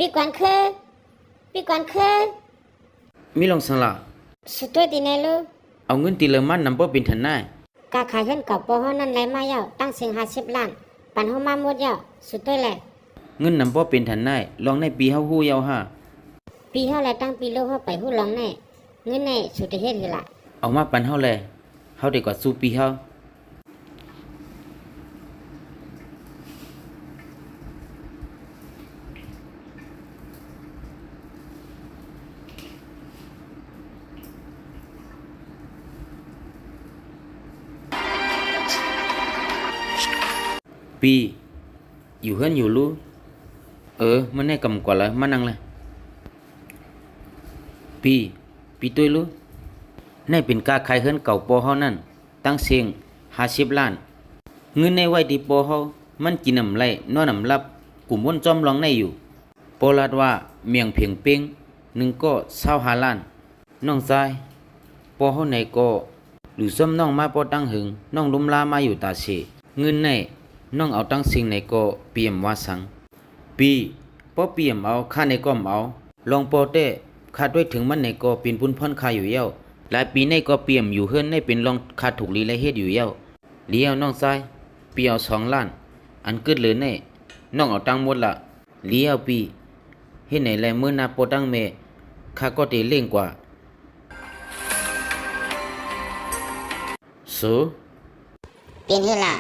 ปีกวนคือปีกวนคือมีลองสังละสุดตัวตีไหนลูกเอาเงินตีละมันนำบ่เป็นทันได้กาขายเงินกับปอห้อนั่นไรมาเยาตั้งเสียง50 ล้านปันห้อมาหมดเยาสุดตัวแหละเงินนำบ่เป็นทันได้ลองในปีเฮาฮู้ยาวฮะปีเฮาแลตั้งปีโลเฮาไปฮู้ลองแน่เงินแน่สุดเฮ็ดคือล่ะเอามาปันเฮาแลเฮาได้กว่าสู้ปีเฮาปีอยู่เฮือนอยู่รู้มันได้กำกว่าแล้วมานั่งเลยปีตุ้ยรู้ในเป็นกาขายเฮือนเก่าปอเฮานั่นตั้งเสียง50 ล้านเงินในไว้ที่ปอเฮามันกินน้ำไหลนอนน้ำลับกลุ่มวนจอมลองในอยู่ปอลาดว่าเมียงเพียงเป้งหนึ่งก็25 ล้านน้องชายปอเฮาในก็หรือซ้ำน้องมาปอตั้งหึงน้องลุมลามาอยู่ตาเสเงินในน้องเอาตั้งสิ่งในก็เปี่ยมว่าสังปีปอเปี่ยมเอาค่าในก็เอาลองปอเต้ค่าด้วยถึงมันในก็เป็นปุ้นพ่อนค่าอยู่เย้าหลายปีในก็เปี่ยมอยู่เฮือนในเป็นลองค่าถูกลีและเฮ็ดอยู่เย้าเลี้ยวน้องชายปีเอา2 ล้านอันเกิดเลยในน้องเอาตังหมดละเลี้ยวปีเฮ็ดไหนแลมื้อนาปอตั้งเมค่าก็เตเล่งกว่าสูเป็นคือล่ะ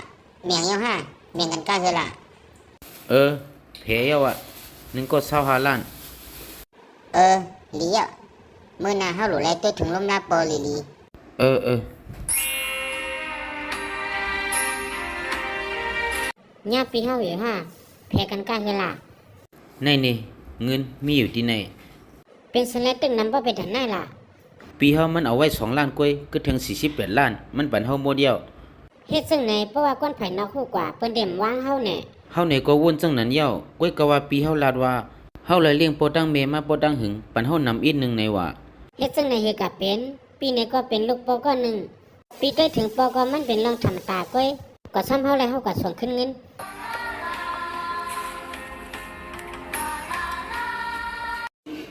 เมียงเยาห้าเมียงกันก้าคือล่ะเพยเยาอ่ะนึงก็25 ล้านลีอ่ะมื้อหน้าเฮาหลุไลตัวถึงลมลาปอลีญาปีเฮาอยู่ห้าแพ้กันก้าคือล่ะในนี่เงินมีอยู่ที่ไหนเป็นสแลตตึงนำบ่เป็นทันได้ล่ะปีเฮามันเอาไว้2 ล้านกว่าก็ถึง48 ล้านมันปันเฮาหมดเดียวเฮ็ดซึ่งไหนเพราะว่าก้นไผนอกคู่กว่าเปิ้นเด่มวางเฮาแน่เฮาเนี่ยก็วนจังนั้นเย้าก้อยก็ว่าปีเฮาลาดว่าเฮาเลยเลี้ยงปอตั้งเมมาปอตั้งหึงปันเฮานำอีกนึงในว่าเฮ็ดซึ่งไหนเฮ็ดก็เป็นปีนี้ก็เป็นลูกปอก็นึงปีได้ถึงปอก็มันเป็นรองธรรมตาก้อยก็ซ้ำเฮาแล้วเฮาก็ส่งขึ้นเงิน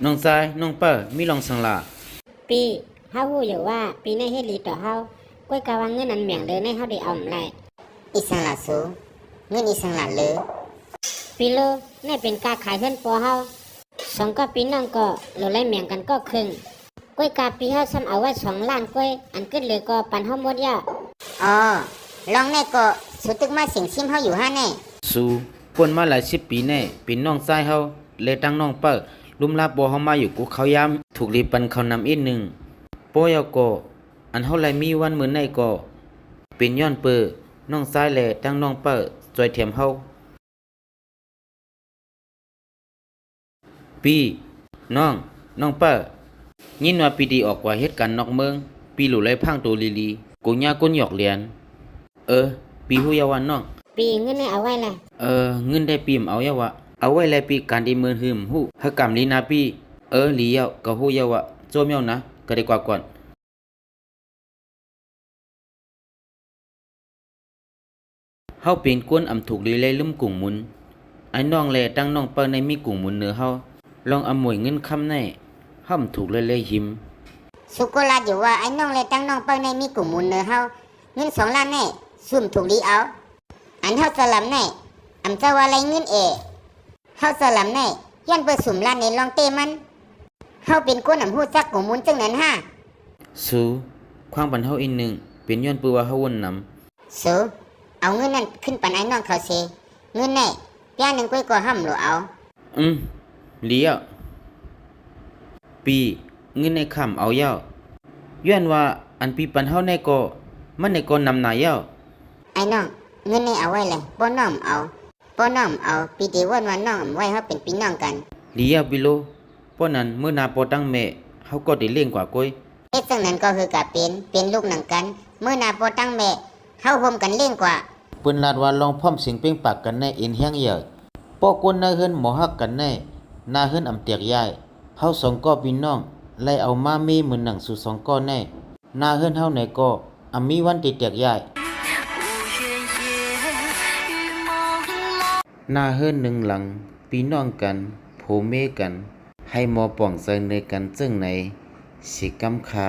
น้องชายน้องเป้อมีลองสังลาปีเฮาฮู้อยู่ว่าปีนี้เฮ็ดดีต่อเฮาก้อยกะว่าเงินนั้นแม่งเลยในเฮาได้เอามได้อิสังละสูเงินอิสังละเลยปีโลนี่เป็นกาขายเพิ่นปอเฮา2ก็ปีน้องก็เหลือไล่แม่งกันก็ครึ่งก้อยกาปีเฮาซ้ำเอาไว้2 ล้านก้อยอันขึ้นเหลือก็ปันเฮาหมดยาลองแน่ก็สุดตึกมาสิงซิมเฮาอยู่ห้าแน่สู้ป่นมาหลาย10 ปีแน่เป็นน้องชายเฮาเลยตั้งน้องเป้อลุมลาปอเฮามาอยู่กูเขายามถูกรีปันเขานำอีกนึงปอยาก็อันเฮาไหลมีวันมื้อในก็เป็นย้อนเปอน้องชายแลตั้งน้องเป้อจอยเถียมเฮาปีน้องเป้อยินว่าปีดีออกว่าเหตุการณ์นอกเมืองปีหลุไหลพังตัวลีกูย่ากุนหยอกเรียนปีฮู้ยาวันน้องปีเงินเอาไว้ล่ะเงินได้ปีมเอายาวะเอาไว้แลปีการดีมือหืมฮู้หกรรมลีนาปีลียาวก็ฮู้ยาวะโจมยาวนะก็ได้กว่าก่อนเฮาเป็นกวนอำถูกลีเลยลืมกุ่งมุนไอ้น้องแลตั้งน้องเปิ้นในมีกุ่งมุนเหนือเฮาลองอำมวยเงินคำแน่เฮาถูกเลยหิมสุโกลาอยู่ว่าไอ้น้องแลตั้งน้องเปิ้นในมีกุ่งมุนเหนือเฮาเงิน2 ล้านแน่ซุ่มถูกลีเอาอันเฮาสลัมแน่อำเจ้าว่าไรเงินเฮาสลัมแน่ย้อนเปิดสุ่มล้านในลองเตมันเฮาเป็นกวนอำฮู้จักกุ่งมุนจังนั้นห้าสูความปันเฮาอีกนึงเป็นย้อนปือว่าเฮาวนนำสูเอาเงินนั้นขึ้นปันไอ้น้องเขาเสเงินแน่ย่านึงก้อยก็ห้ำหรือเอาเลี้ยวปีเงินในคำเอาเย้าย้อนว่าอันปีปันเฮาในก็มันในก็นำหน้าเย้าไอ้น้องเงินในเอาไว้เลยป้อน้อมเอาปีเดียววันน้องไว้เฮาเป็นพี่น้องกันเลี้ยวบิโลป้อนั้นเมื่อนาปอตั้งแม่เฮาก็ได้เลี้ยงกว่าก้อยเฮ็ดจังนั้นก็คือกะเป็นลูกหนังกันเมื่อนาปอตั้งแม่เฮาร่วมกันเลี้ยงกว่าเปิ้นลาดว่าลองพร้อมสิงเป้งปากกันในเอ็นแห้งเยอะปอกวนนาเฮือนหมอฮักกันในนาเฮือนอำเตียกยายเฮา2ก็พี่น้องไล่เอามามีเหมือนหนังสู่2ก็แน่นาเฮือนเฮาไหนก็มีวันติเตียกยายนาเฮือน1 หลังพี่น้องกันผ เมกัน ให้หมอป่องใจในกันจึงในสิกำค่ะ